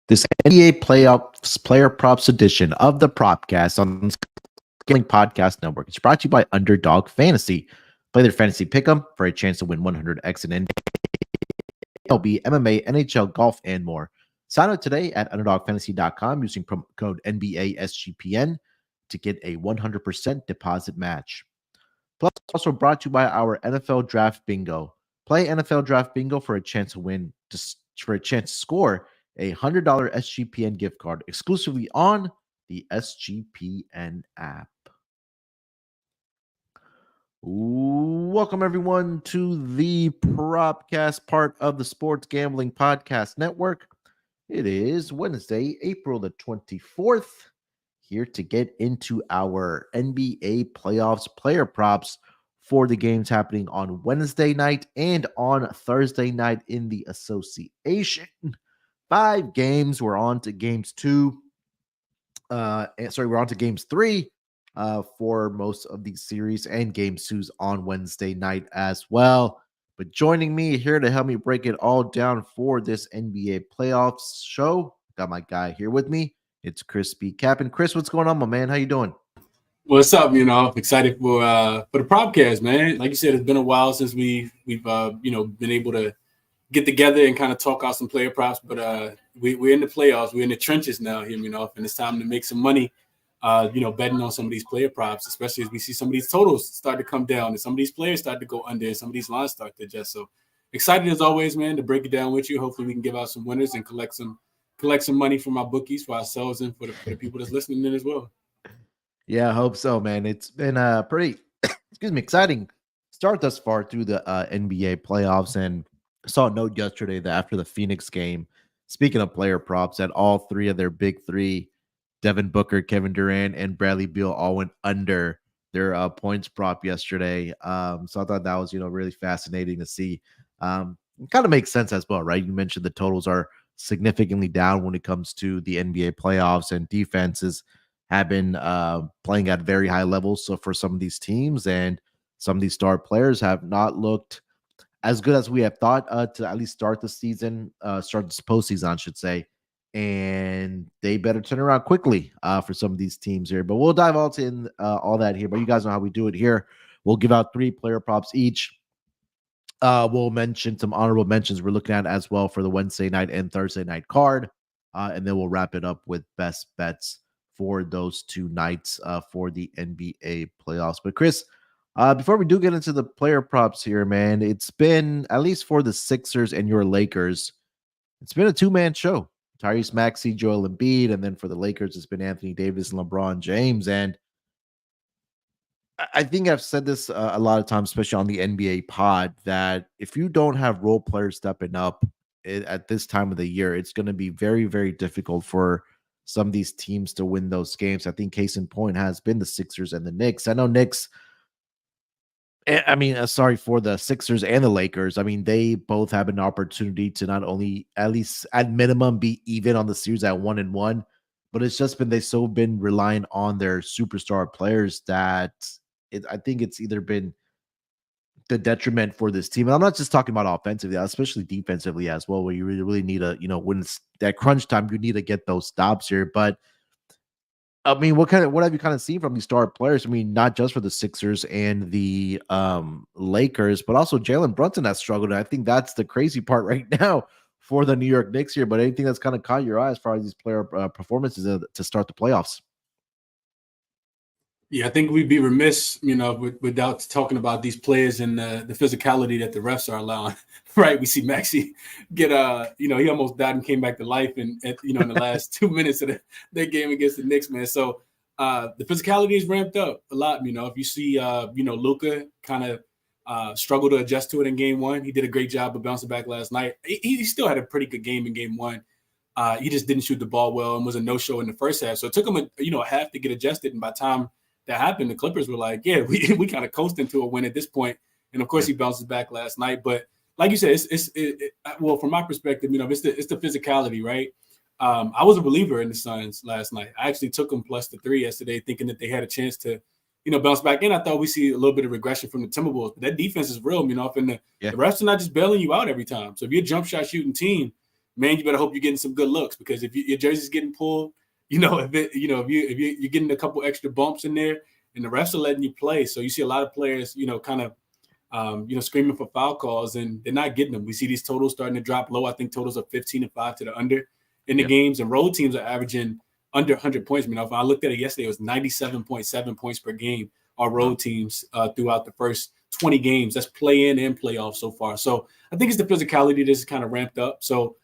This NBA playoffs player props edition of the Propcast on the Gambling Podcast Network is brought to you by Underdog Fantasy. Play their fantasy pick'em for a chance to win 100x in NBA, MLB, MMA, NHL, golf, and more. Sign up today at UnderdogFantasy.com using promo code NBA SGPN to get a 100% deposit match. Plus, also brought to you by our NFL Draft Bingo. Play NFL Draft Bingo for a chance to win, for a chance to score a $100 SGPN gift card exclusively on the SGPN app. Welcome, everyone, to the Propcast, part of the Sports Gambling Podcast Network. It is Wednesday, April the 24th, here to get into our NBA playoffs player props for the games happening on Wednesday night and on Thursday night in the association. 5 games. We're on to games 2. We're on to games 3 for most of these series, and game 2's on Wednesday night as well. But joining me here to help me break it all down for this NBA playoffs show, got my guy here with me. It's ChrisBeCappin. Chris, what's going on, my man? How you doing? What's up? Excited for the Propcast, man. Like you said, it's been a while since we've been able to get together and kind of talk out some player props, but we're in the playoffs. We're in the trenches now here, and it's time to make some money, betting on some of these player props, especially as we see some of these totals start to come down and some of these players start to go under and some of these lines start to adjust. So excited as always, man, to break it down with you. Hopefully we can give out some winners and collect some money from our bookies for ourselves and for the people that's listening in as well. Yeah, I hope so, man. It's been a pretty, exciting start thus far through the NBA playoffs, and I saw a note yesterday that after the Phoenix game, speaking of player props, that all 3 of their big 3, Devin Booker, Kevin Durant, and Bradley Beal, all went under their points prop yesterday. So I thought that was, really fascinating to see. It kind of makes sense as well, right? You mentioned the totals are significantly down when it comes to the NBA playoffs, and defenses have been playing at very high levels. So for some of these teams and some of these star players have not looked as good as we have thought to at least start the season, start this postseason, I should say. And they better turn around quickly for some of these teams here. But we'll dive into all that here. But you guys know how we do it here. We'll give out 3 player props each. We'll mention some honorable mentions we're looking at as well for the Wednesday night and Thursday night card. And then we'll wrap it up with best bets for those 2 nights for the NBA playoffs. But Chris, before we do get into the player props here, man, it's been, at least for the Sixers and your Lakers, it's been a 2-man show. Tyrese Maxey, Joel Embiid, and then for the Lakers, it's been Anthony Davis and LeBron James. And I think I've said this a lot of times, especially on the NBA pod, that if you don't have role players stepping up at this time of the year, it's going to be very, very difficult for some of these teams to win those games. I think case in point has been the Sixers and the Knicks. I know Knicks, sorry for the Sixers and the Lakers. I mean, they both have an opportunity to not only, at least at minimum, be even on the series at 1-1, but it's just been, they've so been relying on their superstar players that I think it's either been the detriment for this team. And I'm not just talking about offensively, especially defensively as well, where you really need a, when it's that crunch time, you need to get those stops here. But I mean, what have you kind of seen from these star players? I mean, not just for the Sixers and the Lakers, but also Jalen Brunson has struggled. And I think that's the crazy part right now for the New York Knicks here. But anything that's kind of caught your eye as far as these player performances to start the playoffs? Yeah, I think we'd be remiss, without talking about these players and the physicality that the refs are allowing. Right? We see Maxey get he almost died and came back to life, in the last 2 minutes of that game against the Knicks, man. So the physicality is ramped up a lot. If you see Luka kind of struggle to adjust to it in game 1, he did a great job of bouncing back last night. He still had a pretty good game in game 1. He just didn't shoot the ball well and was a no-show in the first half. So it took him a half to get adjusted, and by the time that happened, the Clippers were like, yeah, we kind of coast into a win at this point. And of course, he bounces back last night. But like you said, well, from my perspective, it's the physicality, right? I was a believer in the Suns last night. I actually took them plus the 3 yesterday, thinking that they had a chance to, bounce back in. I thought we see a little bit of regression from the Timberwolves, but that defense is real, and the refs are not just bailing you out every time. So if you're a jump shot shooting team, man, you better hope you're getting some good looks, because if your jersey's getting pulled, if you're getting a couple extra bumps in there, and the refs are letting you play. So you see a lot of players, kind of, screaming for foul calls, and they're not getting them. We see these totals starting to drop low. I think totals are 15-5 to the under in the games, and road teams are averaging under 100 points. If I looked at it yesterday, it was 97.7 points per game. Our road teams throughout the first 20 games. That's play-in and playoff so far. So I think it's the physicality that's kind of ramped up. So,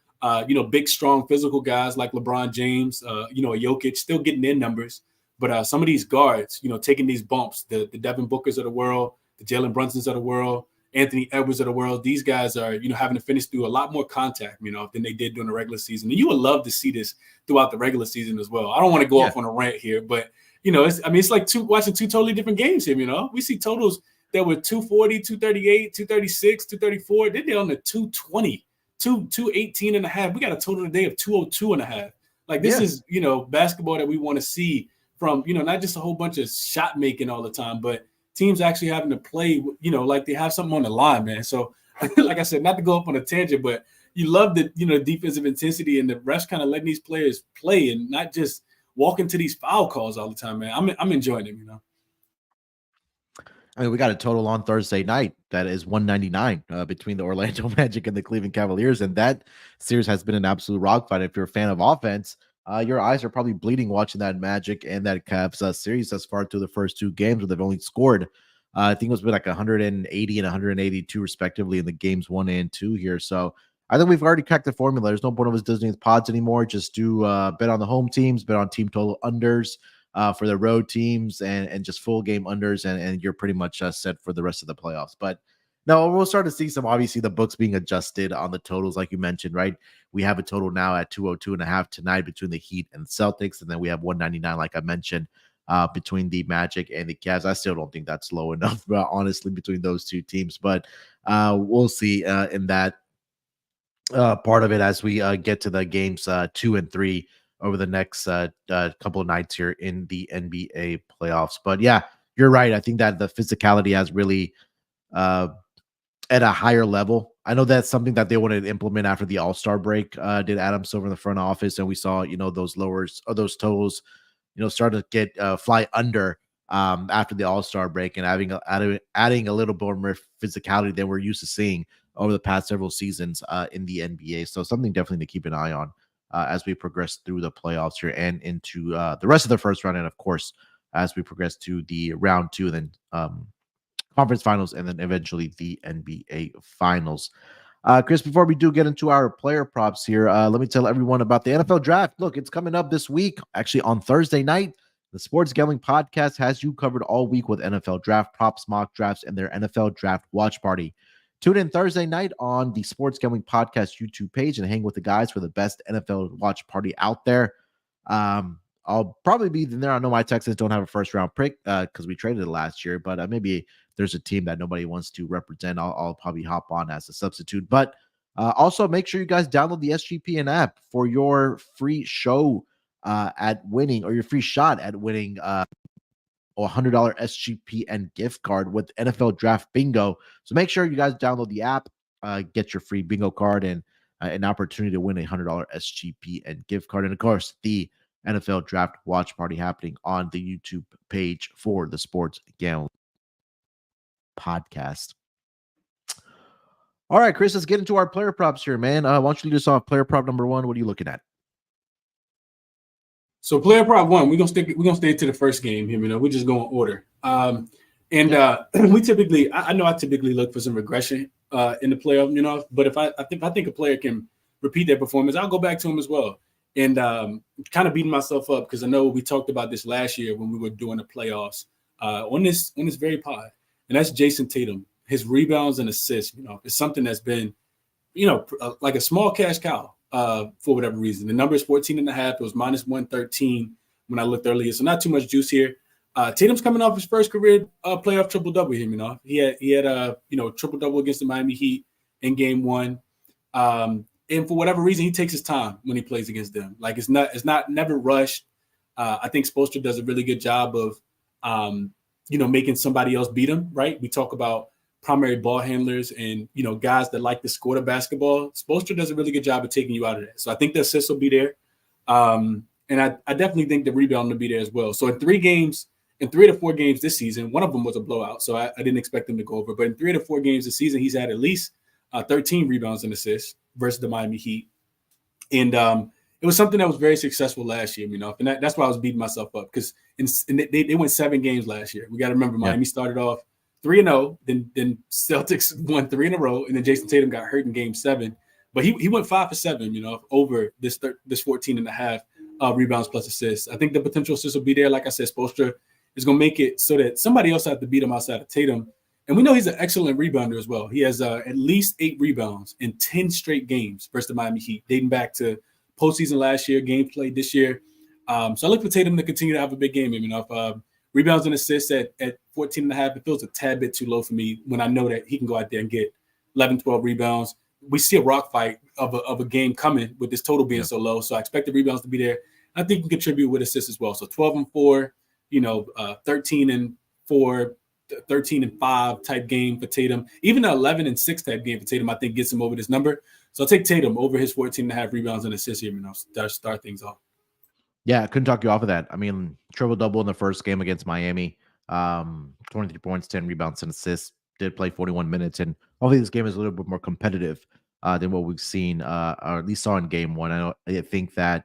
big, strong, physical guys like LeBron James, Jokic still getting in numbers. But some of these guards, taking these bumps, the Devin Bookers of the world, the Jalen Brunsons of the world, Anthony Edwards of the world, these guys are, having to finish through a lot more contact, than they did during the regular season. And you would love to see this throughout the regular season as well. I don't want to go off on a rant here, but, it's like watching two totally different games here, We see totals that were 240, 238, 236, 234. Then they're on the 220, 218 and a half. We got a total today of 202 and a half. Like, this is, basketball that we want to see from, not just a whole bunch of shot making all the time, but teams actually having to play, like they have something on the line, man. So, like I said, not to go up on a tangent, but you love the, defensive intensity and the refs kind of letting these players play and not just walk into these foul calls all the time, man. I'm enjoying it, I mean, we got a total on Thursday night that is 199 between the Orlando Magic and the Cleveland Cavaliers, and that series has been an absolute rock fight. If you're a fan of offense, your eyes are probably bleeding watching that Magic and that Cavs series thus far through the first two games, where they've only scored, I think it was like 180 and 182 respectively in the games 1 and 2 here. So I think we've already cracked the formula. There's no point of us doing pods anymore. Just do bet on the home teams, bet on team total unders for the road teams, and just full game unders, and you're pretty much set for the rest of the playoffs. But no, we'll start to see some, obviously, the books being adjusted on the totals, like you mentioned, right? We have a total now at 202.5 tonight between the Heat and Celtics, and then we have 199, like I mentioned, between the Magic and the Cavs. I still don't think that's low enough, honestly, between those two teams, but we'll see in that part of it as we get to the games 2 and 3 over the next couple of nights here in the NBA playoffs. But yeah, you're right. I think that the physicality has really at a higher level. I know that's something that they wanted to implement after the All-Star break. Did Adam Silver in the front office, and we saw those lowers or those totals start to get fly under after the All-Star break, and adding a little bit more physicality than we're used to seeing over the past several seasons in the NBA. So something definitely to keep an eye on as we progress through the playoffs here and into the rest of the first round, and of course as we progress to the round 2, then conference finals, and then eventually the NBA finals. Chris, before we do get into our player props here, let me tell everyone about the NFL draft. Look, it's coming up this week, actually on Thursday night. The Sports Gambling Podcast has you covered all week with NFL draft props, mock drafts, and their NFL draft watch party. Tune in Thursday night on the Sports Gambling Podcast YouTube page and hang with the guys for the best NFL watch party out there. I'll probably be there. I know my Texans don't have a first round pick because we traded it last year, but maybe there's a team that nobody wants to represent. I'll probably hop on as a substitute. But also make sure you guys download the SGPN app for your free show at winning, or your free shot at winning a $100 SGPN gift card with NFL Draft Bingo. So make sure you guys download the app, get your free bingo card, and an opportunity to win a $100 SGPN gift card. And of course, the NFL Draft Watch Party happening on the YouTube page for the Sports Gambling Podcast. All right, Chris, let's get into our player props here, man. Why don't you lead us off? Player prop number 1. What are you looking at? So player prop 1, we're gonna stay to the first game here. We're just going order. We typically, I know I typically look for some regression in the playoff, but if I think a player can repeat their performance, I'll go back to him as well. And kind of beating myself up because I know we talked about this last year when we were doing the playoffs on this very pod, and that's Jason Tatum. His rebounds and assists, is something that's been, like a small cash cow for whatever reason. The number is 14.5. It was minus 113 when I looked earlier, so not too much juice here. Tatum's coming off his first career playoff triple-double here, He had a triple-double against the Miami Heat in game 1. And for whatever reason, he takes his time when he plays against them. Like it's never rushed. I think Spoelstra does a really good job of, making somebody else beat him. Right? We talk about primary ball handlers and, guys that like to score the basketball, Spoelstra does a really good job of taking you out of that. So I think the assists will be there. And I definitely think the rebound will be there as well. So in 3 to 4 games this season, one of them was a blowout, so I didn't expect him to go over. But in 3 to 4 games this season, he's had at least 13 rebounds and assists versus the Miami Heat. And it was something that was very successful last year, and that's why I was beating myself up, because they went 7 games last year. We got to remember Miami started off 3-0, then Celtics won 3 in a row, and then Jason Tatum got hurt in Game 7. But he went 5 for 7, over this 14 and a half rebounds plus assists. I think the potential assists will be there. Like I said, Spoelstra is going to make it so that somebody else has to beat him outside of Tatum. And we know he's an excellent rebounder as well. He has at least 8 rebounds in 10 straight games versus the Miami Heat, dating back to postseason last year, game played this year. So I look for Tatum to continue to have a big game. Rebounds and assists at 14 and a half, it feels a tad bit too low for me when I know that he can go out there and get 11, 12 rebounds. We see a rock fight of a game coming with this total being so low. So I expect the rebounds to be there. I think he can contribute with assists as well. So 12 and 4, 13 and 4, 13 and 5 type game for Tatum. Even an 11 and 6 type game for Tatum, I think, gets him over this number. So I'll take Tatum over his 14 and a half rebounds and assists here, start things off. Yeah, I couldn't talk you off of that. I mean, triple-double in the first game against Miami. 23 points, 10 rebounds, and assists. Did play 41 minutes. And hopefully this game is a little bit more competitive than what we've seen, or at least saw in Game 1. I think that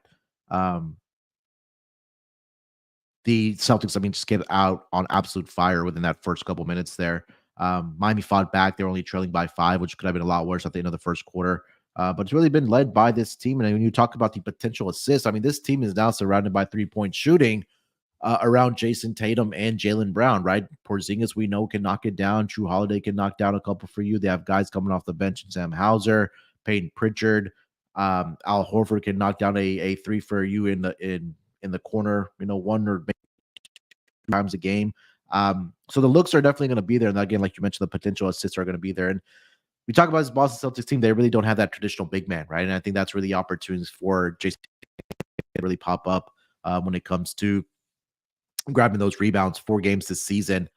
the Celtics, just get out on absolute fire within that first couple minutes there. Miami fought back. They were only trailing by 5, which could have been a lot worse at the end of the first quarter. But it's really been led by this team. And when you talk about the potential assists, this team is now surrounded by 3-point shooting around Jason Tatum and Jaylen Brown, right? Porzingis, we know, can knock it down. True Holiday can knock down a couple for you. They have guys coming off the bench, and Sam Hauser, Peyton Pritchard, Al Horford can knock down a 3 for you in the corner, 1 or maybe 2 times a game. So the looks are definitely going to be there. And again, like you mentioned, the potential assists are going to be there. And we talk about this Boston Celtics team, they really don't have that traditional big man, right? And I think that's where the opportunities for Jason to really pop up when it comes to grabbing those rebounds. 4 games this season.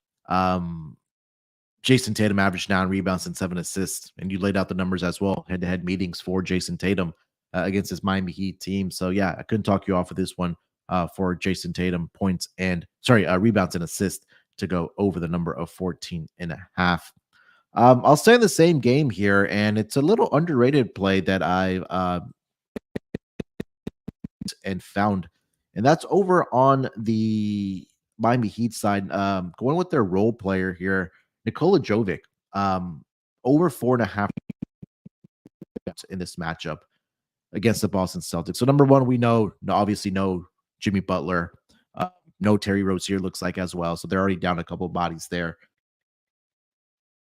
Jason Tatum averaged 9 rebounds and 7 assists. And you laid out the numbers as well, head-to-head meetings for Jason Tatum against this Miami Heat team. So yeah, I couldn't talk you off of this one for Jason Tatum rebounds and assists to go over the number of 14 and a half. I'll stay in the same game here, and it's a little underrated play that I found, and that's over on the Miami Heat side. Going with their role player here, Nikola Jovic, over 4.5 in this matchup against the Boston Celtics. So number one, we obviously know Jimmy Butler, no Terry Rozier looks like as well. So they're already down a couple of bodies there.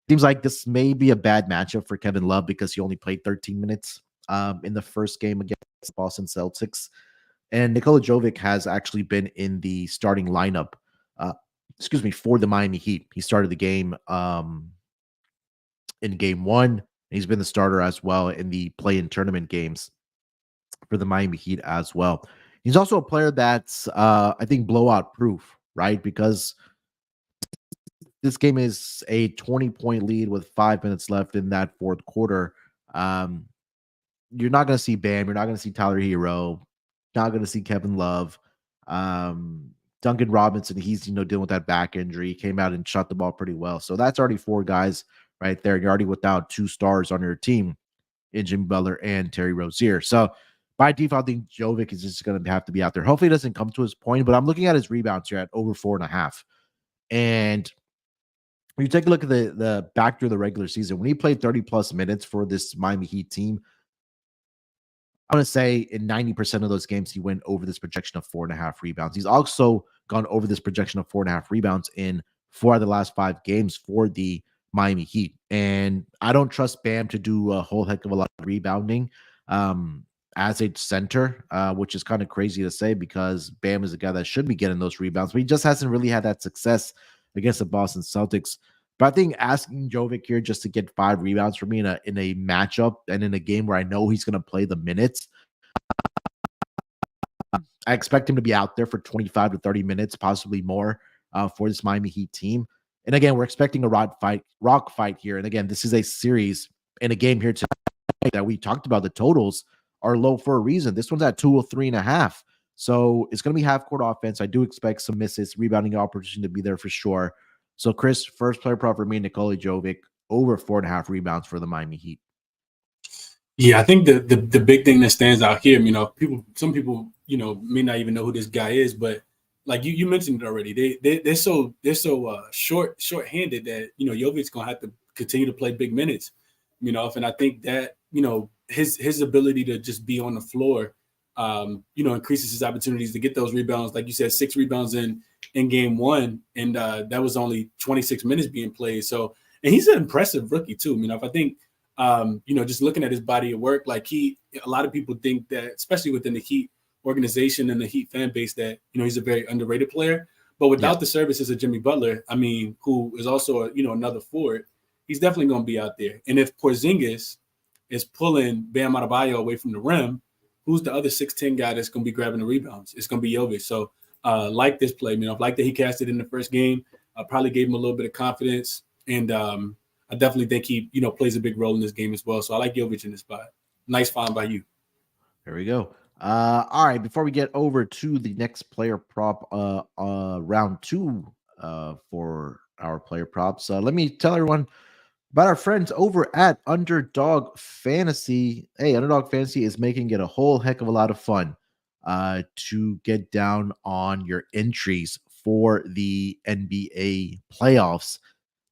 Seems like this may be a bad matchup for Kevin Love because he only played 13 minutes in the first game against the Boston Celtics. And Nikola Jovic has actually been in the starting lineup, for the Miami Heat. He started the game in Game 1. He's been the starter as well in the play-in tournament games for the Miami Heat as well. He's also a player that's, I think, blowout proof, right? Because this game is a 20-point lead with 5 minutes left in that fourth quarter. You're not going to see Bam. You're not going to see Tyler Hero. Not going to see Kevin Love. Duncan Robinson, he's dealing with that back injury. He came out and shot the ball pretty well. So that's already 4 guys right there. You're already without 2 stars on your team in Jimmy Butler and Terry Rozier. So by default, I think Jovic is just going to have to be out there. Hopefully it doesn't come to his point, but I'm looking at his rebounds here at over 4.5. And when you take a look at the back through the regular season, when he played 30-plus minutes for this Miami Heat team, I want to say in 90% of those games, he went over this projection of 4.5 rebounds. He's also gone over this projection of 4.5 rebounds in 4 of the last 5 games for the Miami Heat. And I don't trust Bam to do a whole heck of a lot of rebounding as a center, which is kind of crazy to say because Bam is a guy that should be getting those rebounds, but he just hasn't really had that success against the Boston Celtics. But I think asking Jovic here just to get 5 rebounds for me in a matchup and in a game where I know he's going to play the minutes, I expect him to be out there for 25 to 30 minutes, possibly more, for this Miami Heat team. And again, we're expecting a rock fight here. And again, this is a series and a game here tonight that we talked about. The totals are low for a reason. This one's at 203.5. So it's going to be half court offense. I do expect some misses, rebounding opportunity to be there for sure. So Chris, first player prop for me, Nikola Jovic, over 4.5 rebounds for the Miami Heat. Yeah, I think the big thing that stands out here, some people, may not even know who this guy is, but like you mentioned it already, they're so short-handed that Jovic's gonna have to continue to play big minutes, and I think that his ability to just be on the floor, increases his opportunities to get those rebounds. Like you said, 6 rebounds in game 1, and that was only 26 minutes being played. So, and he's an impressive rookie too. If I think. Just looking at his body of work, like a lot of people think that, especially within the Heat organization and the Heat fan base, that, he's a very underrated player. But without the services of Jimmy Butler, who is also, another forward, he's definitely going to be out there. And if Porzingis is pulling Bam Adebayo away from the rim, who's the other 6'10" guy that's going to be grabbing the rebounds? It's going to be Jovic. So like this play, like that he cast it in the first game, probably gave him a little bit of confidence. And I definitely think he, plays a big role in this game as well. So I like Jovic in this spot. Nice find by you. There we go. All right. Before we get over to the next player prop, round 2 for our player props, let me tell everyone about our friends over at Underdog Fantasy. Hey, Underdog Fantasy is making it a whole heck of a lot of fun to get down on your entries for the NBA playoffs.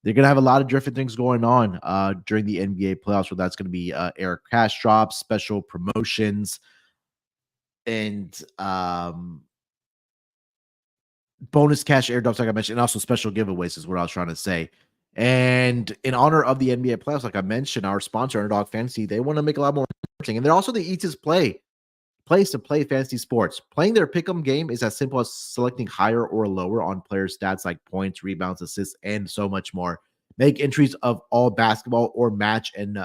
They're going to have a lot of different things going on during the NBA playoffs, where that's going to be air cash drops, special promotions, and bonus cash airdrops, like I mentioned, and also special giveaways is what I was trying to say. And in honor of the NBA playoffs, like I mentioned, our sponsor, Underdog Fantasy, they want to make a lot more interesting. And they're also the easiest place to play fantasy sports. Playing their pick'em game is as simple as selecting higher or lower on player stats like points, rebounds, assists, and so much more. Make entries of all basketball or match and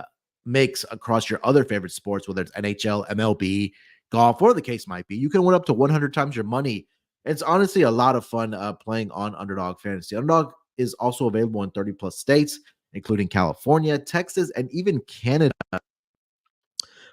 mix across your other favorite sports, whether it's NHL, MLB, golf, whatever the case might be. You can win up to 100 times your money. It's honestly a lot of fun playing on Underdog Fantasy. Underdog is also available in 30 plus states, including California, Texas, and even Canada.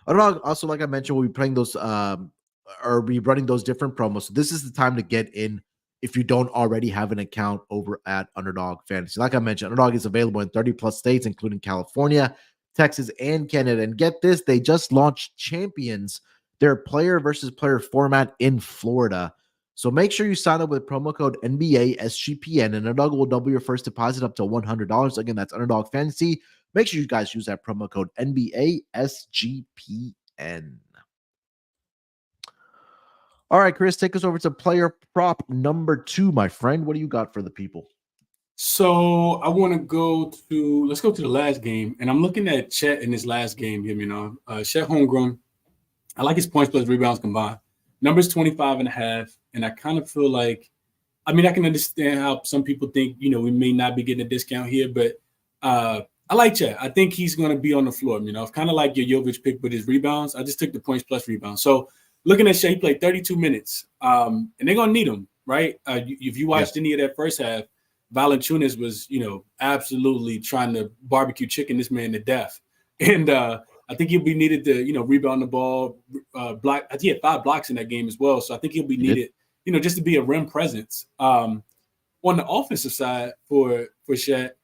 Underdog also, like I mentioned, will be playing those or be running those different promos. So this is the time to get in if you don't already have an account over at Underdog Fantasy. Like I mentioned, Underdog is available in 30 plus states, including California, Texas, and Canada. And get this, they just launched Champions, their player versus player format in Florida. So make sure you sign up with promo code NBA SGPN, and Underdog will double your first deposit up to $100. Again, that's Underdog Fantasy. Make sure you guys use that promo code NBA SGPN. All right, Chris, take us over to player prop number 2, my friend. What do you got for the people? So I want to let's go to the last game. And I'm looking at Chet in this last game here, Chet Holmgren. I like his points plus rebounds combined. Numbers 25.5. And I kind of feel like, I can understand how some people think, we may not be getting a discount here, but I like Chet. I think he's going to be on the floor. It's kind of like your Jovic pick with his rebounds. I just took the points plus rebounds. So looking at Chet, he played 32 minutes, and they're going to need him, right? If you watched any of that first half, Valanciunas was, absolutely trying to barbecue chicken this man to death. And I think he'll be needed to, rebound the ball, block. I think he had 5 blocks in that game as well. So I think he'll be needed, just to be a rim presence. On the offensive side for Chet,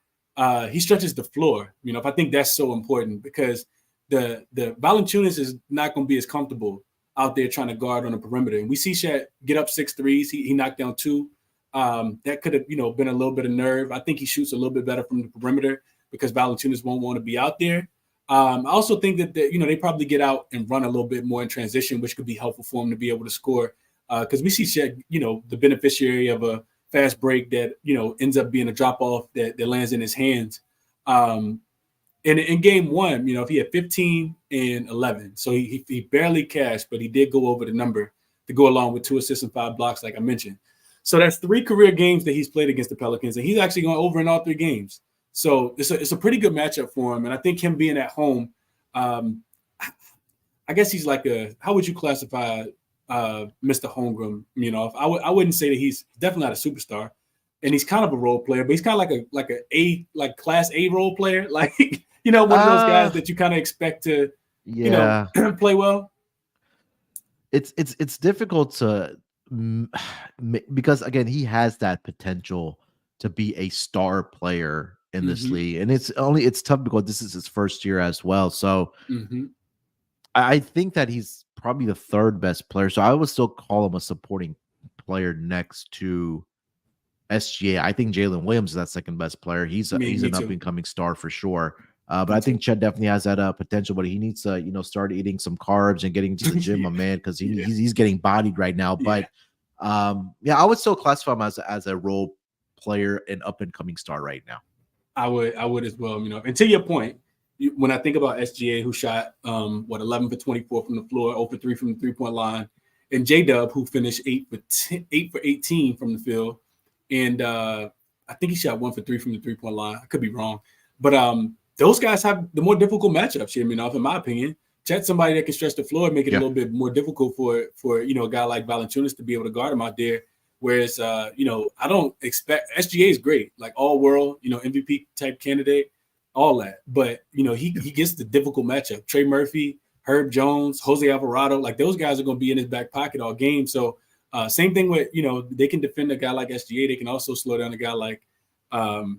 he stretches the floor. If I think that's so important, because the Valanciunas is not going to be as comfortable out there trying to guard on the perimeter. And we see Chet get up 6 threes. He knocked down 2. That could have, been a little bit of nerve. I think he shoots a little bit better from the perimeter because Valanciunas won't want to be out there. I also think that they probably get out and run a little bit more in transition, which could be helpful for him to be able to score. Because we see Chet, the beneficiary of a fast break that ends up being a drop off that lands in his hands. And in game 1, if he had 15 and 11, so he barely cashed, but he did go over the number to go along with 2 assists and 5 blocks, like I mentioned. So that's 3 career games that he's played against the Pelicans, and he's actually going over in all 3 games. So it's a pretty good matchup for him, and I think him being at home, I guess he's like how would you classify Mr. Holmgren? I wouldn't say that he's definitely not a superstar, and he's kind of a role player, but he's kind of like class A role player, like one of those guys that you kind of expect to, play well. It's difficult to because again he has that potential to be a star player in this league, and it's tough because this is his first year as well. So I think that he's probably the third best player. So I would still call him a supporting player next to SGA. I think Jalen Williams is that second best player. He's an up and coming star for sure. But I think Chet definitely has that potential, but he needs to, start eating some carbs and getting to the gym, my man, because he's getting bodied right now. But I would still classify him as a role player and up and coming star right now. I would as well. And to your point, when I think about SGA, who shot 11 for 24 from the floor, 0 for 3 from the 3-point line, and J-Dub, who finished 8 for 18 from the field, and I think he shot 1 for 3 from the 3-point line. I could be wrong, but those guys have the more difficult matchups here, in my opinion. Chet's somebody that can stretch the floor and make it a little bit more difficult for a guy like Valanciunas to be able to guard him out there. Whereas, I don't expect – SGA is great, like all-world, MVP type candidate, all that. But, he gets the difficult matchup. Trey Murphy, Herb Jones, Jose Alvarado, like those guys are going to be in his back pocket all game. So, same thing with, they can defend a guy like SGA. They can also slow down a guy like Jalen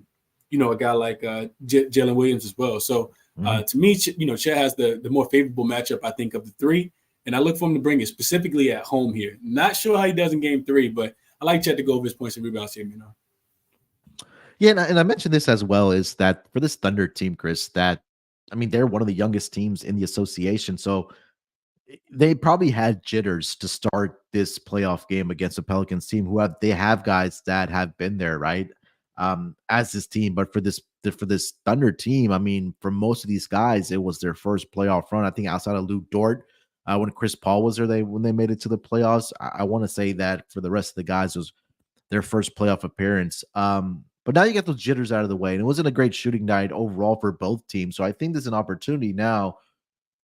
Williams as well. So to me, Chet has the more favorable matchup, I think, of the three. And I look for him to bring it specifically at home here. Not sure how he does in game 3, but I like Chet to go over his points and rebounds here, Yeah, and I mentioned this as well, is that for this Thunder team, Chris, that, they're one of the youngest teams in the association. So they probably had jitters to start this playoff game against the Pelicans team they have guys that have been there, right? As this team, but for this Thunder team, for most of these guys, it was their first playoff run. I think outside of Luke Dort, when Chris Paul was there, when they made it to the playoffs. I want to say that for the rest of the guys, it was their first playoff appearance. But now you get those jitters out of the way, and it wasn't a great shooting night overall for both teams. So I think there's an opportunity now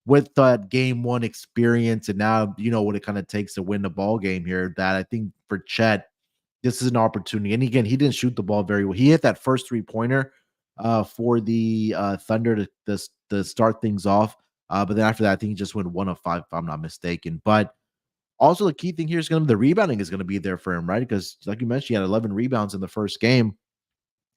with that game 1 experience, and now what it kind of takes to win the ball game here. That I think for Chet, this is an opportunity. And again, he didn't shoot the ball very well. He hit that first 3-pointer for the Thunder to start things off. But then after that, I think he just went 1 of 5, if I'm not mistaken. But also the key thing here is going to be the rebounding is going to be there for him, right? Because like you mentioned, he had 11 rebounds in the first game.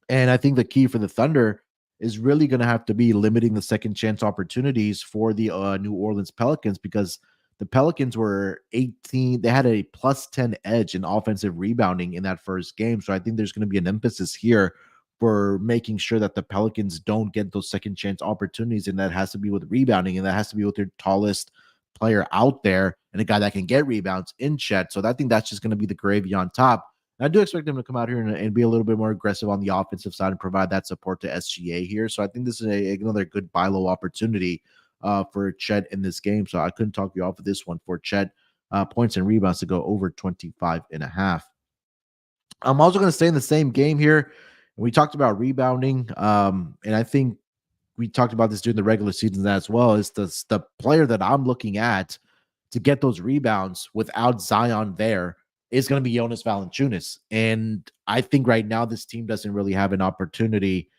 And I think the key for the Thunder is really going to have to be limiting the second chance opportunities for the New Orleans Pelicans, because the Pelicans were 18. They had a plus 10 edge in offensive rebounding in that first game. So I think there's going to be an emphasis here for making sure that the Pelicans don't get those second chance opportunities. And that has to be with rebounding, and that has to be with their tallest player out there and a guy that can get rebounds in Chet. So I think that's just going to be the gravy on top. And I do expect them to come out here and be a little bit more aggressive on the offensive side and provide that support to SGA here. So I think this is another good buy low opportunity for Chet in this game. So I couldn't talk you off of this one for Chet. Points and rebounds to go over 25.5. I'm also going to stay in the same game here. We talked about rebounding, and I think we talked about this during the regular season as well. Is the player that I'm looking at to get those rebounds without Zion there is going to be Jonas Valanciunas. And I think right now this team doesn't really have an opportunity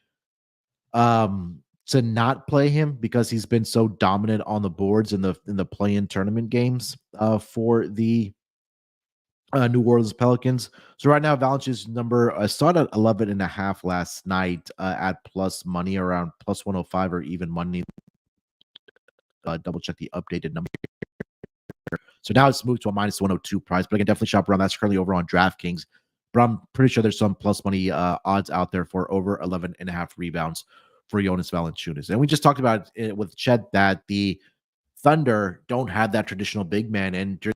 to not play him, because he's been so dominant on the boards in the play-in tournament games for the New Orleans Pelicans. So right now, Valanciunas number started at 11.5 last night at plus money, around plus 105 or even money. Double check the updated number. So now it's moved to a minus 102 price, but I can definitely shop around. That's currently over on DraftKings, but I'm pretty sure there's some plus money odds out there for over 11.5 rebounds for Jonas Valanciunas. And we just talked about it with Chet that the Thunder don't have that traditional big man, and during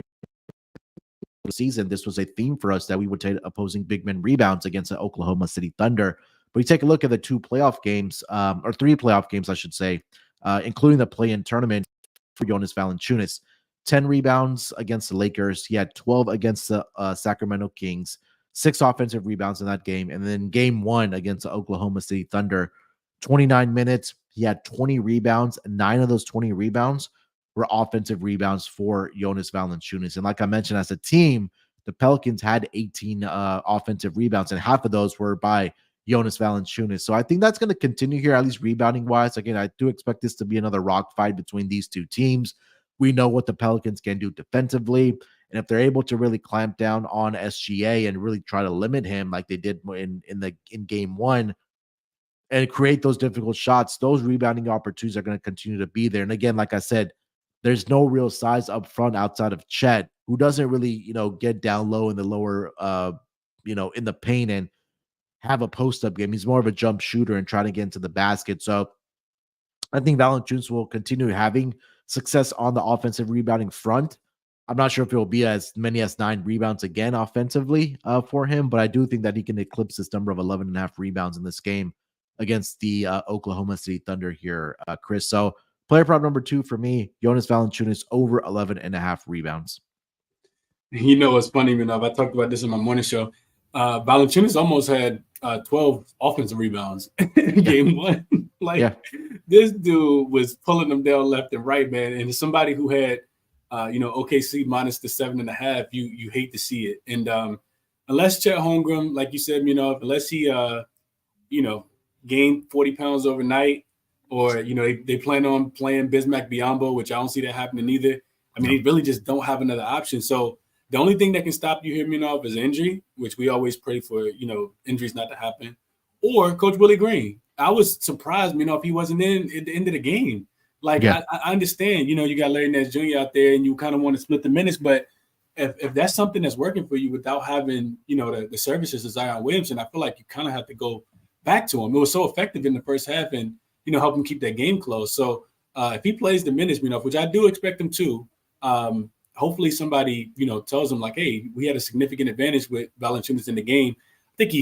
the season, this was a theme for us that we would take opposing big men rebounds against the Oklahoma City Thunder. But we take a look at the 2 playoff games, or 3 playoff games, I should say, including the play-in tournament for Jonas Valanciunas. 10 rebounds against the Lakers. He had 12 against the Sacramento Kings, 6 offensive rebounds in that game. And then game 1 against the Oklahoma City Thunder, 29 minutes. He had 20 rebounds. 9 of those 20 rebounds were offensive rebounds for Jonas Valanciunas. And like I mentioned, as a team, the Pelicans had 18 offensive rebounds, and half of those were by Jonas Valanciunas. So I think that's going to continue here, at least rebounding wise. Again, I do expect this to be another rock fight between these two teams. We know what the Pelicans can do defensively. And if they're able to really clamp down on SGA and really try to limit him like they did in game one and create those difficult shots, those rebounding opportunities are going to continue to be there. And again, like I said, there's no real size up front outside of Chet, who doesn't really, get down low in the lower, in the paint and have a post-up game. He's more of a jump shooter and trying to get into the basket. So I think Valanciunas will continue having success on the offensive rebounding front. I'm not sure if it will be as many as 9 rebounds again offensively for him, but I do think that he can eclipse this number of 11.5 rebounds in this game against the Oklahoma City Thunder here, Chris. So player prop number 2 for me, Jonas Valanciunas over 11.5 rebounds. It's funny enough. I talked about this in my morning show. Valanciunas almost had 12 offensive rebounds in game one. This dude was pulling them down left and right, man. And as somebody who had, OKC minus the 7.5, you hate to see it. And unless Chet Holmgren, like you said, unless he, gained 40 pounds overnight, or, they plan on playing Bismack Biyombo, which I don't see that happening either. I mean, they really just don't have another option. So the only thing that can stop you here, is injury, which we always pray for, injuries not to happen, or Coach Willie Green. I was surprised, if he wasn't in at the end of the game. I understand, you got Larry Nance Jr. out there and you kind of want to split the minutes, but if that's something that's working for you without having, the services of Zion Williamson, I feel like you kind of have to go back to him. It was so effective in the first half and, help him keep that game close. So if he plays the minutes, which I do expect him to, hopefully somebody, tells him like, hey, we had a significant advantage with Valanciunas in the game. I think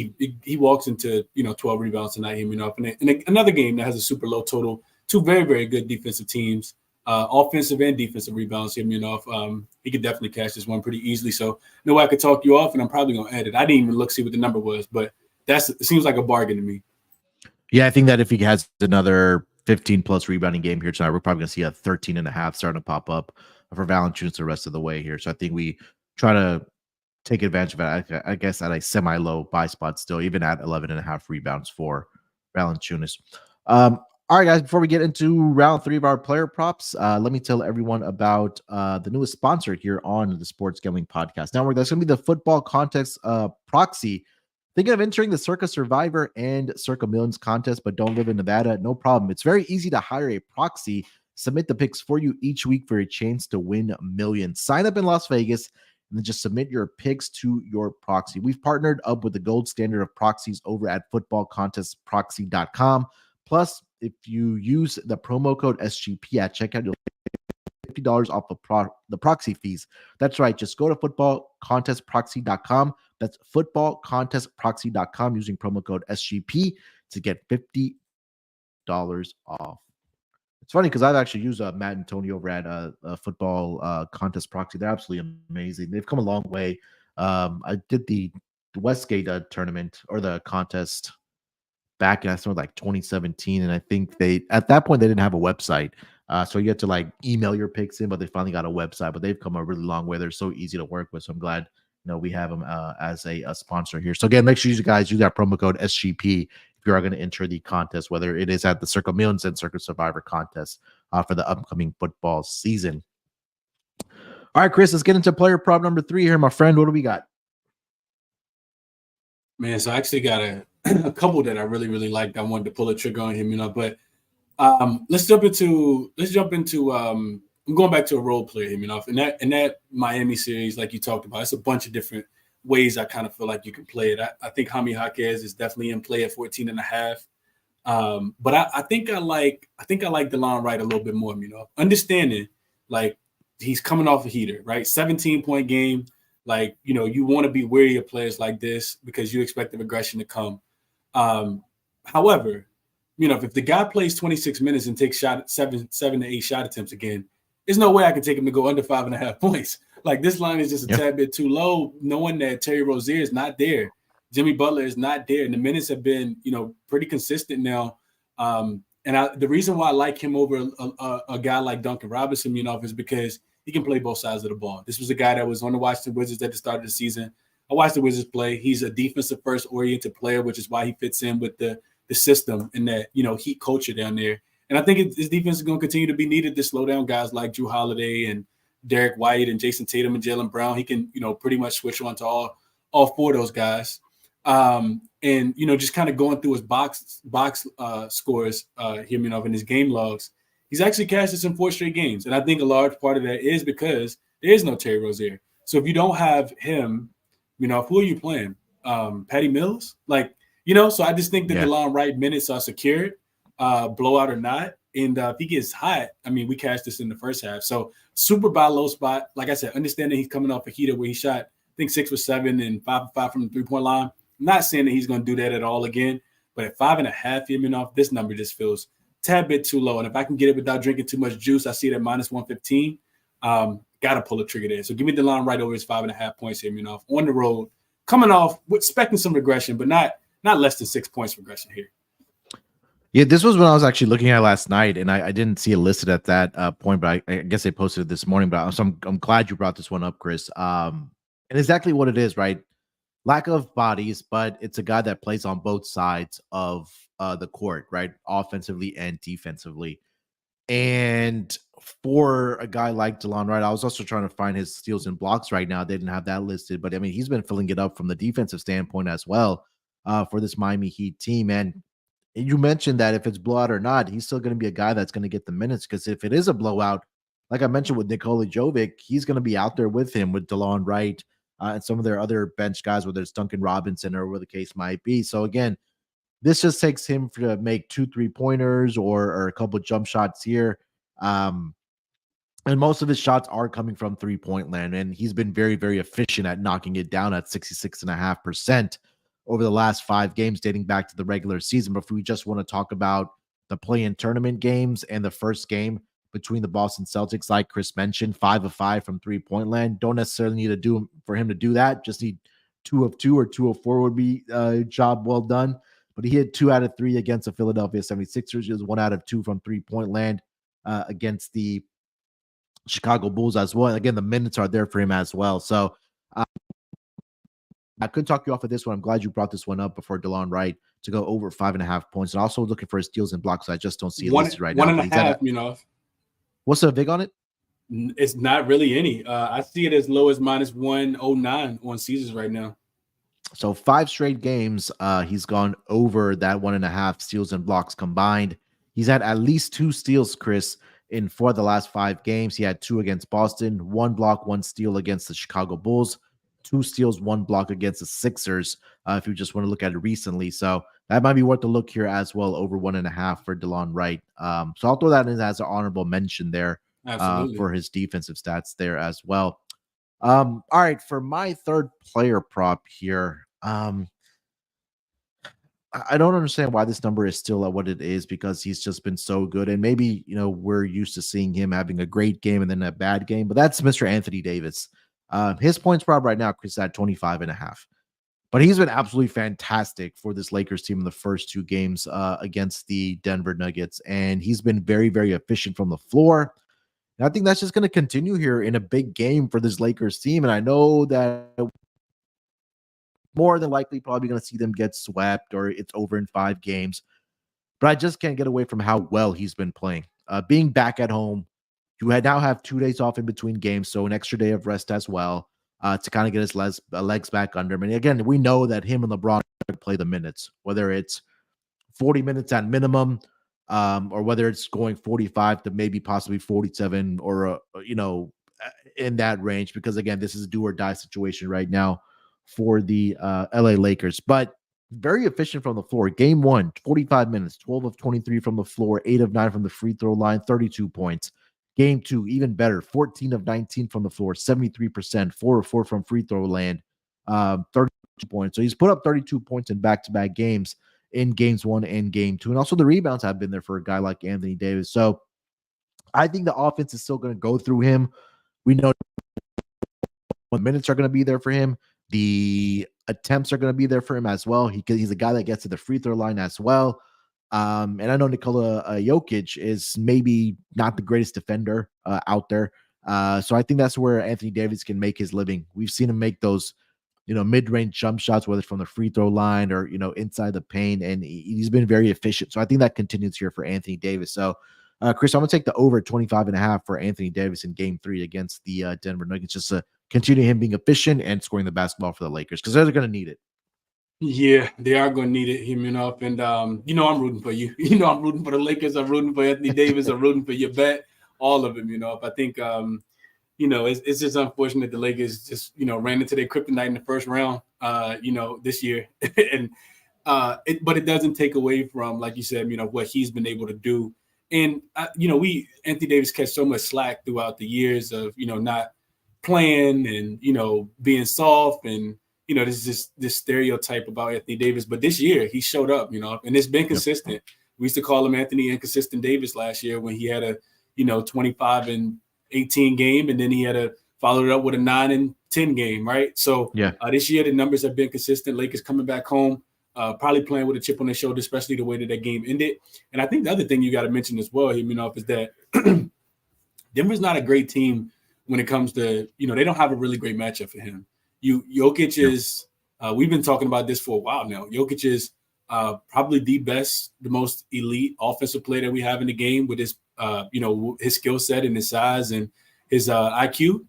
he walks into, 12 rebounds tonight, and another game that has a super low total. Two very, very good defensive teams, offensive and defensive rebounds. He could definitely catch this one pretty easily. So no way I could talk you off, and I'm probably going to edit. I didn't even see what the number was, but it seems like a bargain to me. Yeah, I think that if he has another 15-plus rebounding game here tonight, we're probably going to see a 13.5 starting to pop up for Valanciunas the rest of the way here. So I think we try to take advantage of it, I guess, at a semi-low buy spot still, even at 11.5 rebounds for Valanciunas. All right, guys, before we get into round 3 of our player props, let me tell everyone about the newest sponsor here on the Sports Gambling Podcast Network. That's going to be the Football Context Proxy. Thinking of entering the Circa Survivor and Circa Millions contest, but don't live in Nevada? No problem. It's very easy to hire a proxy, submit the picks for you each week for a chance to win millions. Sign up in Las Vegas and then just submit your picks to your proxy. We've partnered up with the gold standard of proxies over at footballcontestproxy.com. Plus, if you use the promo code SGP at checkout, you'll get $50 off the proxy fees. That's right. Just go to footballcontestproxy.com. That's footballcontestproxy.com using promo code SGP to get $50 off. It's funny because I've actually used Matt and Tony over at Football Contest Proxy. They're absolutely amazing. They've come a long way. I did the Westgate tournament or the contest back in, I started like 2017, and I think at that point they didn't have a website, so you had to like email your picks in, but they finally got a website. But they've come a really long way. They're so easy to work with, so I'm glad we have them as a sponsor here. So again, make sure you guys use that promo code SGP if you are going to enter the contest, whether it is at the Circa Millions and Circa Survivor contest for the upcoming football season. All right, Chris, let's get into player prop number 3 here, my friend. What do we got? Man, so I actually got a couple that I really, really liked. I wanted to pull a trigger on him, but let's jump into I'm going back to a role player, in that Miami series, like you talked about. It's a bunch of different ways I kind of feel like you can play it. I think Jaime Jaquez is definitely in play at 14.5. But I think I like DeLon Wright a little bit more, understanding like he's coming off a heater, right? 17-point game. Like, you want to be wary of players like this because you expect the aggression to come. However, if the guy plays 26 minutes and takes seven to eight shot attempts again, there's no way I can take him to go under 5.5 points. Like, this line is just a tad bit too low, knowing that Terry Rozier is not there. Jimmy Butler is not there. And the minutes have been, pretty consistent now. And the reason why I like him over a guy like Duncan Robinson, is because he can play both sides of the ball. This was a guy that was on the Washington Wizards at the start of the season. I watched the Wizards play. He's a defensive first oriented player, which is why he fits in with the system and that, heat culture down there. And I think his defense is going to continue to be needed to slow down guys like Drew Holiday and Derek White and Jason Tatum and Jaylen Brown. He can, pretty much switch on to all four of those guys. And just kind of going through his box scores here, in his game logs, he's actually cashed this in 4 straight games. And I think a large part of that is because there is no Terry Rozier. So if you don't have him, who are you playing? Patty Mills? So I just think that DeLon Wright minutes are secured, blowout or not. And if he gets hot, we cashed this in the first half. So super buy low spot. Like I said, understanding he's coming off a heater where he shot, I think 6 for 7 and 5 for 5 from the 3-point line. I'm not saying that he's going to do that at all again, but at 5.5, off, this number just feels a tad bit too low. And if I can get it without drinking too much juice, I see it at -115. Got to pull a trigger there. So give me DeLon right over his 5.5 points here, off on the road, coming off expecting some regression, but not less than 6 points regression here. Yeah, this was when I was actually looking at last night, and I didn't see it listed at that point, but I guess they posted it this morning. But I'm glad you brought this one up, Chris. And exactly what it is, right? Lack of bodies, but it's a guy that plays on both sides of the court, right? Offensively and defensively. And for a guy like DeLon Wright, I was also trying to find his steals and blocks right now. They didn't have that listed, but he's been filling it up from the defensive standpoint as well for this Miami Heat team. And you mentioned that if it's blowout or not, he's still going to be a guy that's going to get the minutes, because if it is a blowout, like I mentioned with Nikola Jovic, he's going to be out there with him with DeLon Wright and some of their other bench guys, whether it's Duncan Robinson or whatever the case might be. So again, this just takes him to make 2 3-pointers or a couple of jump shots here. And most of his shots are coming from 3-point land. And he's been very, very efficient at knocking it down at 66.5% over the last 5 games dating back to the regular season. But if we just want to talk about the play-in tournament games and the first game between the Boston Celtics, like Chris mentioned, 5 of 5 from 3-point land. Don't necessarily need to do for him to do that. Just need 2 of 2 or 2 of 4 would be a job well done. But he hit 2 out of 3 against the Philadelphia 76ers. He was 1 out of 2 from 3-point land against the Chicago Bulls as well. And again, the minutes are there for him as well. So I couldn't talk you off of this one. I'm glad you brought this one up before DeLon Wright to go over 5.5 points. And also looking for his steals and blocks. So I just don't see it listed right now. 1.5, What's the vig on it? It's not really any. I see it as low as -109 on Caesars right now. So 5 straight games, he's gone over that 1.5 steals and blocks combined. He's had at least 2 steals, Chris, in 4 of the last 5 games. He had 2 against Boston, 1 block, 1 steal against the Chicago Bulls, 2 steals, 1 block against the Sixers, if you just want to look at it recently. So that might be worth a look here as well, over 1.5 for DeLon Wright. So I'll throw that in as an honorable mention there for his defensive stats there as well. All right, for my third player prop here, I don't understand why this number is still at what it is, because he's just been so good. And maybe, we're used to seeing him having a great game and then a bad game, but that's Mr. Anthony Davis. His points prop right now, Chris, at 25.5. But he's been absolutely fantastic for this Lakers team in the first 2 games against the Denver Nuggets. And he's been very, very efficient from the floor. And I think that's just going to continue here in a big game for this Lakers team. And I know that more than likely probably going to see them get swept or it's over in 5 games. But I just can't get away from how well he's been playing. Being back at home, you now have 2 days off in between games, so an extra day of rest as well to kind of get his legs back under him. And again, we know that him and LeBron play the minutes, whether it's 40 minutes at minimum, or whether it's going 45 to maybe possibly 47 or, in that range, because again, this is a do or die situation right now for the LA Lakers, but very efficient from the floor. Game 1, 45 minutes, 12 of 23 from the floor, 8 of 9 from the free throw line, 32 points. Game 2, even better, 14 of 19 from the floor, 73%, 4 of 4 from free throw land, 32 points. So he's put up 32 points in back-to-back games in games 1 and game 2. And also the rebounds have been there for a guy like Anthony Davis. So I think the offense is still going to go through him. We know the minutes are going to be there for him. The attempts are going to be there for him as well. He's a guy that gets to the free throw line as well. And I know Nikola Jokic is maybe not the greatest defender out there. So I think that's where Anthony Davis can make his living. We've seen him make those, mid-range jump shots, whether it's from the free throw line or, inside the paint, and he's been very efficient. So I think that continues here for Anthony Davis. So, Chris, I'm going to take the over 25.5 for Anthony Davis in game 3 against the Denver Nuggets, just to continue him being efficient and scoring the basketball for the Lakers, because they're going to need it. Yeah, they are going to need it, and I'm rooting for you. I'm rooting for the Lakers. I'm rooting for Anthony Davis. I'm rooting for your bet, all of them. I think it's just unfortunate the Lakers just ran into their kryptonite in the first round, this year, and but it doesn't take away from, like you said, what he's been able to do. And Anthony Davis catch so much slack throughout the years of not playing and being soft, and this is just this stereotype about Anthony Davis. But this year he showed up, and it's been consistent. Yep. We used to call him Anthony Inconsistent Davis last year when he had a 25 and 18 game, and then he had to follow it up with a 9 and 10 game, right? So this year the numbers have been consistent. Lakers coming back home, probably playing with a chip on their shoulder, especially the way that game ended. And I think the other thing you got to mention as well, is that Denver's not a great team when it comes to, they don't have a really great matchup for him. Jokic is, we've been talking about this for a while now. Jokic is probably the most elite offensive player that we have in the game with his, his skill set and his size and his IQ,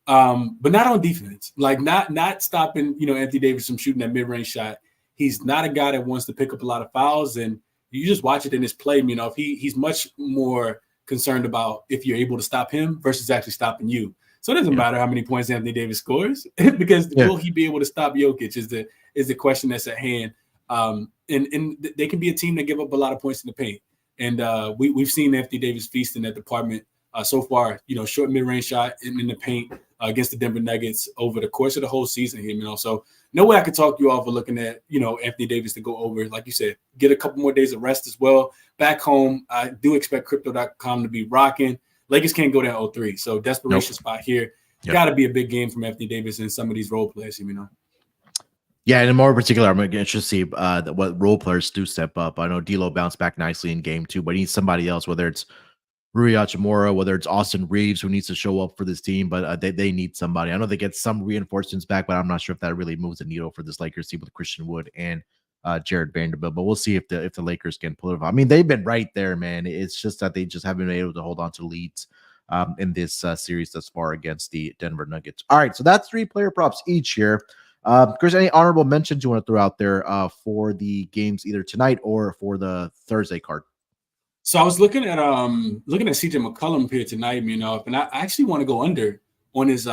but not on defense. Like not stopping, Anthony Davis from shooting that mid-range shot. He's not a guy that wants to pick up a lot of fouls, and you just watch it in his play. He's much more concerned about if you're able to stop him versus actually stopping you. So it doesn't matter how many points Anthony Davis scores because will he be able to stop Jokic is the question that's at hand. And they can be a team that give up a lot of points in the paint. And we've seen Anthony Davis feast in that department so far, short mid-range shot in the paint against the Denver Nuggets over the course of the whole season here, So no way I could talk you off of looking at, Anthony Davis to go over. Like you said, get a couple more days of rest as well. Back home, I do expect Crypto.com to be rocking. Lakers can't go down 0-3. So desperation spot here. Got to be a big game from Anthony Davis and some of these role players, Yeah, and in more particular, I'm going to see what role players do step up. I know D'Lo bounced back nicely in game 2, but he needs somebody else, whether it's Rui Hachimura, whether it's Austin Reeves, who needs to show up for this team, but they need somebody. I know they get some reinforcements back, but I'm not sure if that really moves the needle for this Lakers team with Christian Wood and Jared Vanderbilt. But we'll see if the Lakers can pull it off. I mean, they've been right there, man. It's just that they just haven't been able to hold on to leads in this series thus far against the Denver Nuggets. All right, so that's 3 player props each here. Chris, any honorable mentions you want to throw out there for the games either tonight or for the Thursday card? So I was looking at CJ McCollum here tonight, and I actually want to go under on his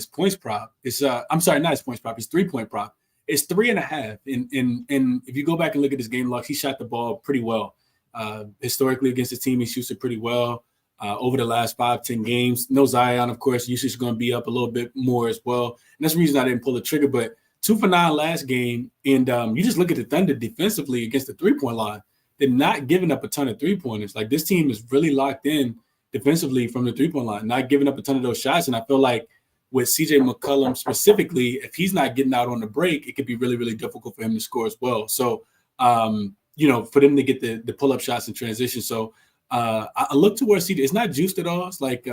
points prop. It's I'm sorry, not his points prop, his 3-point prop. It's 3.5. And if you go back and look at his game logs, he shot the ball pretty well. Historically against the team, he shoots it pretty well over the last 5-10 games. No Zion, of course, usage is going to be up a little bit more as well. And that's the reason I didn't pull the trigger, but 2 for 9 last game. And you just look at the Thunder defensively against the 3-point line. They're not giving up a ton of 3-pointers. Like, this team is really locked in defensively from the 3-point line, not giving up a ton of those shots. And I feel like with CJ McCollum specifically, if he's not getting out on the break, it could be really, really difficult for him to score as well. So, for them to get the pull-up shots in transition. So I look towards CJ. It's not juiced at all. It's like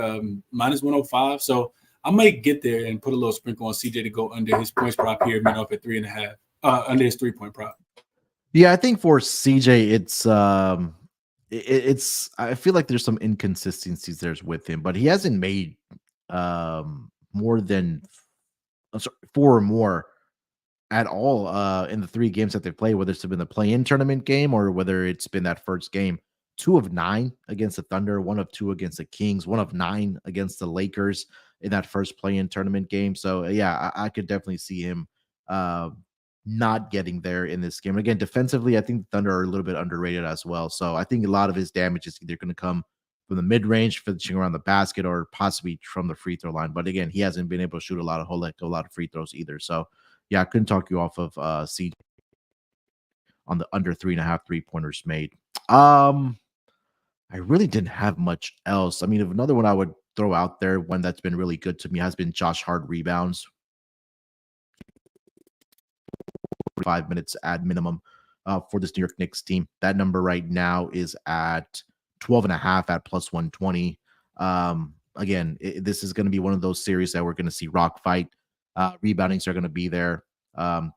minus 105. So I might get there and put a little sprinkle on CJ to go under his points prop here, at 3.5, under his 3-point prop. Yeah, I think for CJ, it's I feel like there's some inconsistencies there's with him, but he hasn't made more than 4 or more at all in the 3 games that they've played, whether it's been the play-in tournament game or whether it's been that first game. 2 of 9 against the Thunder, 1 of 2 against the Kings, 1 of 9 against the Lakers in that first play-in tournament game. So yeah, I could definitely see him not getting there in this game. Again, defensively, I think the Thunder are a little bit underrated as well. So I think a lot of his damage is either going to come from the mid-range, finishing around the basket, or possibly from the free throw line. But again, he hasn't been able to shoot a lot of free throws either. So yeah, I couldn't talk you off of CJ on the under 3.5 3-pointers made. I really didn't have much else. I mean, if another one I would throw out there, one that's been really good to me, has been Josh Hart rebounds. 5 minutes at minimum for this New York Knicks team. That number right now is at 12.5 at plus 120. again, this is going to be one of those series that we're going to see rock fight. Reboundings are going to be there.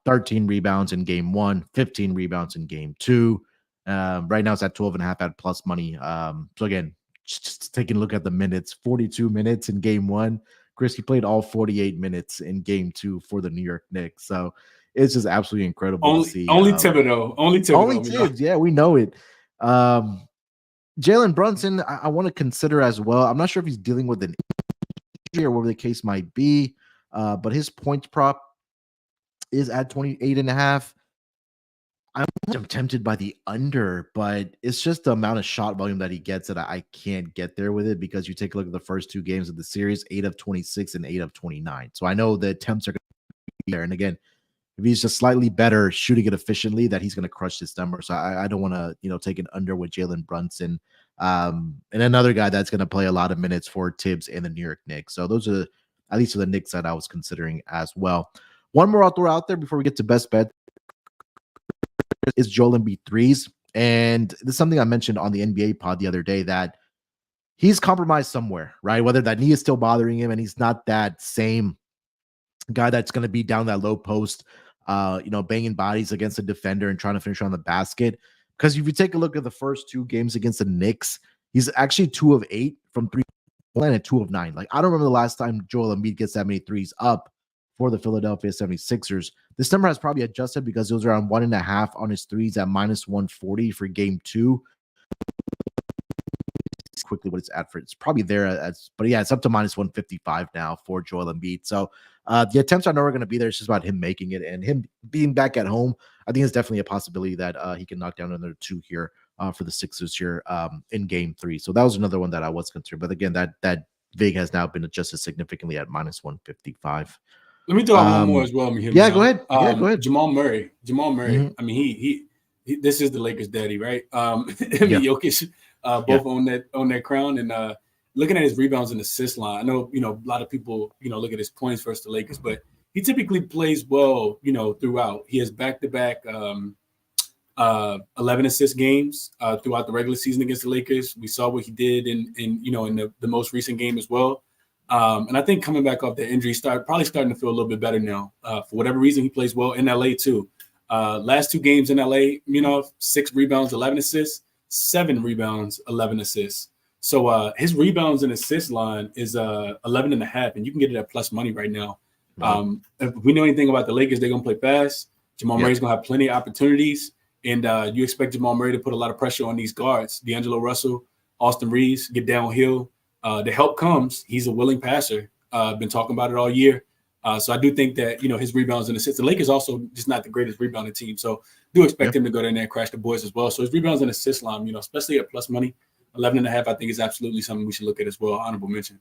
13 rebounds in game 1, 15 rebounds in game 2. Right now it's at 12.5 at plus money. So again, just taking a look at the minutes, 42 minutes in game 1. Chris, he played all 48 minutes in game 2 for the New York Knicks. So it's just absolutely incredible to see. Only Thibodeau. Only Thibodeau. Only Tibbs. Yeah, we know it. Jalen Brunson, I want to consider as well. I'm not sure if he's dealing with an injury or whatever the case might be, but his points prop is at 28.5. I'm tempted by the under, but it's just the amount of shot volume that he gets that I can't get there with it, because you take a look at the first 2 games of the series, 8 of 26 and 8 of 29. So I know the attempts are going to be there. And again, if he's just slightly better shooting it efficiently, that he's going to crush this number. So I don't want to, take an under with Jalen Brunson. And another guy that's going to play a lot of minutes for Tibbs and the New York Knicks. So those are, at least for the Knicks, that I was considering as well. One more I'll throw out there before we get to best bet is Joel Embiid threes. And this is something I mentioned on the NBA pod the other day, that he's compromised somewhere, right? Whether that knee is still bothering him and he's not that same guy that's going to be down that low post, banging bodies against a defender and trying to finish on the basket. Because if you take a look at the first 2 games against the Knicks, he's actually 2 of 8 from 3 and 2 of 9. Like, I don't remember the last time Joel Embiid gets that many threes up for the Philadelphia 76ers. This number has probably adjusted because it was around 1.5 on his threes at minus 140 for game 2. Quickly what it's at for, it's probably there but yeah, it's up to minus 155 now for Joel Embiid. So the attempts I know are going to be there. It's just about him making it, and him being back at home. I think it's definitely a possibility that he can knock down another 2 here for the Sixers here in game 3. So that was another one that I was concerned. But again, that vig has now been adjusted significantly at minus 155. Let me throw out one more as well. Go ahead. Go ahead. Jamal Murray. Mm-hmm. I mean, he this is the Lakers' daddy, right? Jokic both on that crown, and looking at his rebounds and assist line. I know, a lot of people, look at his points versus the Lakers, but he typically plays well, throughout. He has back-to-back 11 assist games throughout the regular season against the Lakers. We saw what he did in the most recent game as well. And I think coming back off the injury, probably starting to feel a little bit better now. For whatever reason, he plays well in LA too. Last 2 games in LA, 6 rebounds, 11 assists, 7 rebounds, 11 assists. So his rebounds and assist line is 11.5, and you can get it at plus money right now. Wow. If we know anything about the Lakers, they're gonna play fast. Jamal Murray's gonna have plenty of opportunities, and you expect Jamal Murray to put a lot of pressure on these guards. D'Angelo Russell, Austin Reeves, get downhill. The help comes. He's a willing passer. Been talking about it all year. So I do think that, his rebounds and assists. The Lakers also just not the greatest rebounding team. So do expect him to go down there and crash the boys as well. So his rebounds and assist line, especially at plus money, 11.5, I think is absolutely something we should look at as well. Honorable mention.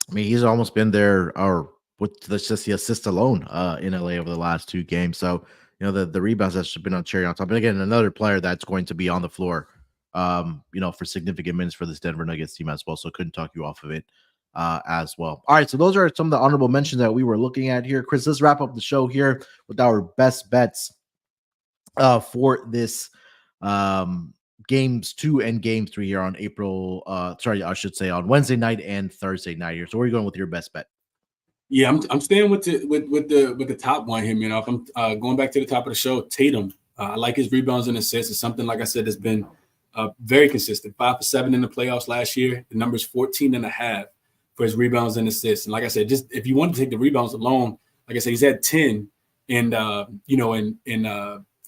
I mean, he's almost been there, or with just the assist alone in LA over the last 2 games. So, the rebounds that's been on cherry on top. And again, another player that's going to be on the floor, for significant minutes for this Denver Nuggets team as well. So couldn't talk you off of it as well. All right, so those are some of the honorable mentions that we were looking at here. Chris, let's wrap up the show here with our best bets for this games 2 and game 3 here on on Wednesday night and Thursday night here. So where are you going with your best bet? Yeah, I'm staying with the top one here, If I'm going back to the top of the show, Tatum. I like his rebounds and assists. It's something, like I said, that's been very consistent. 5 for 7 in the playoffs last year. The number's 14.5 for his rebounds and assists. And like I said, just if you want to take the rebounds alone, like I said, he's had 10 in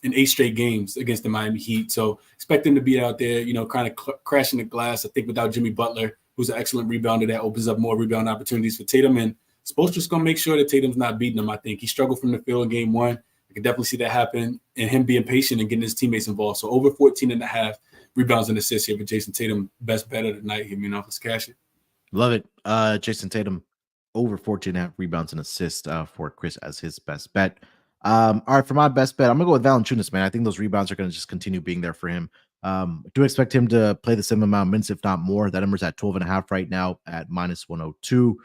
8 straight games against the Miami Heat. So expect him to be out there, kind of crashing the glass. I think without Jimmy Butler, who's an excellent rebounder, that opens up more rebound opportunities for Tatum. And Spoelstra's going to make sure that Tatum's not beating him, I think. He struggled from the field in game 1. I can definitely see that happen, and him being patient and getting his teammates involved. So over 14.5 rebounds and assists here for Jason Tatum. Best bet of the night here, Let's cash it. Love it. Jason Tatum over 14.5 rebounds and assists for Chris as his best bet. All right, for my best bet, I'm gonna go with Valanciunas, man. I think those rebounds are gonna just continue being there for him. Do expect him to play the same amount of minutes, if not more. That number's at 12.5 right now at minus 102.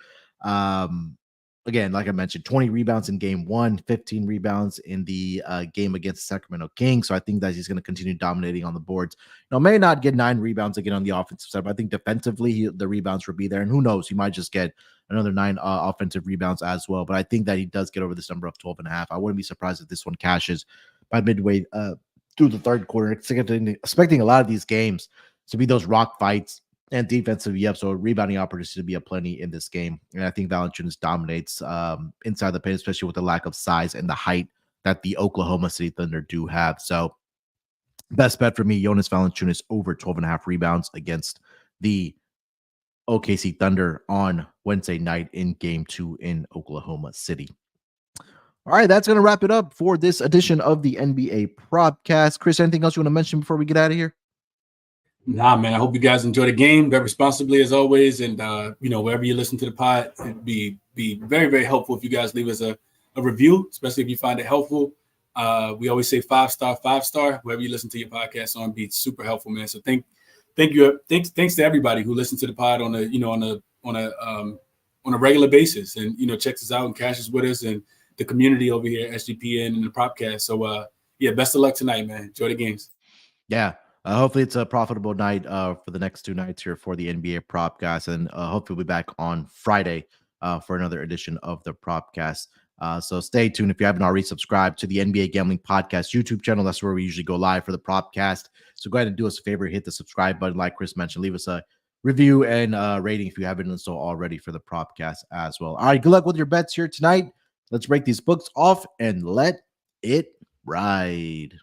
again, like I mentioned, 20 rebounds in game 1, 15 rebounds in the game against the Sacramento Kings. So I think that he's going to continue dominating on the boards. May not get 9 rebounds again on the offensive side, but I think defensively, the rebounds will be there. And who knows, he might just get another 9 offensive rebounds as well. But I think that he does get over this number of 12.5. I wouldn't be surprised if this one cashes by midway through the third quarter. Expecting a lot of these games to be those rock fights and defensive, so rebounding opportunities to be aplenty in this game. And I think Valanciunas dominates inside the paint, especially with the lack of size and the height that the Oklahoma City Thunder do have. So best bet for me, Jonas Valanciunas over 12.5 rebounds against the OKC Thunder on Wednesday night in game 2 in Oklahoma City. All right, that's going to wrap it up for this edition of the NBA Propcast. Chris, anything else you want to mention before we get out of here? Nah, man, I hope you guys enjoy the game. Bet responsibly as always. And, wherever you listen to the pod, it'd be very, very helpful if you guys leave us a review, especially if you find it helpful. We always say 5-star, 5-star. Wherever you listen to your podcast on, be super helpful, man. So thank you. Thanks to everybody who listens to the pod on a regular basis and, checks us out and cashes with us, and the community over here at SGPN and the Propcast. So, best of luck tonight, man. Enjoy the games. Yeah. Hopefully it's a profitable night for the next 2 nights here for the NBA Propcast, and hopefully we'll be back on Friday for another edition of the Propcast. So stay tuned. If you haven't already subscribed to the NBA Gambling Podcast YouTube channel, that's where we usually go live for the Propcast. So go ahead and do us a favor, hit the subscribe button like Chris mentioned. Leave us a review and rating if you haven't done so already for the Propcast as well. All right, good luck with your bets here tonight. Let's break these books off and let it ride.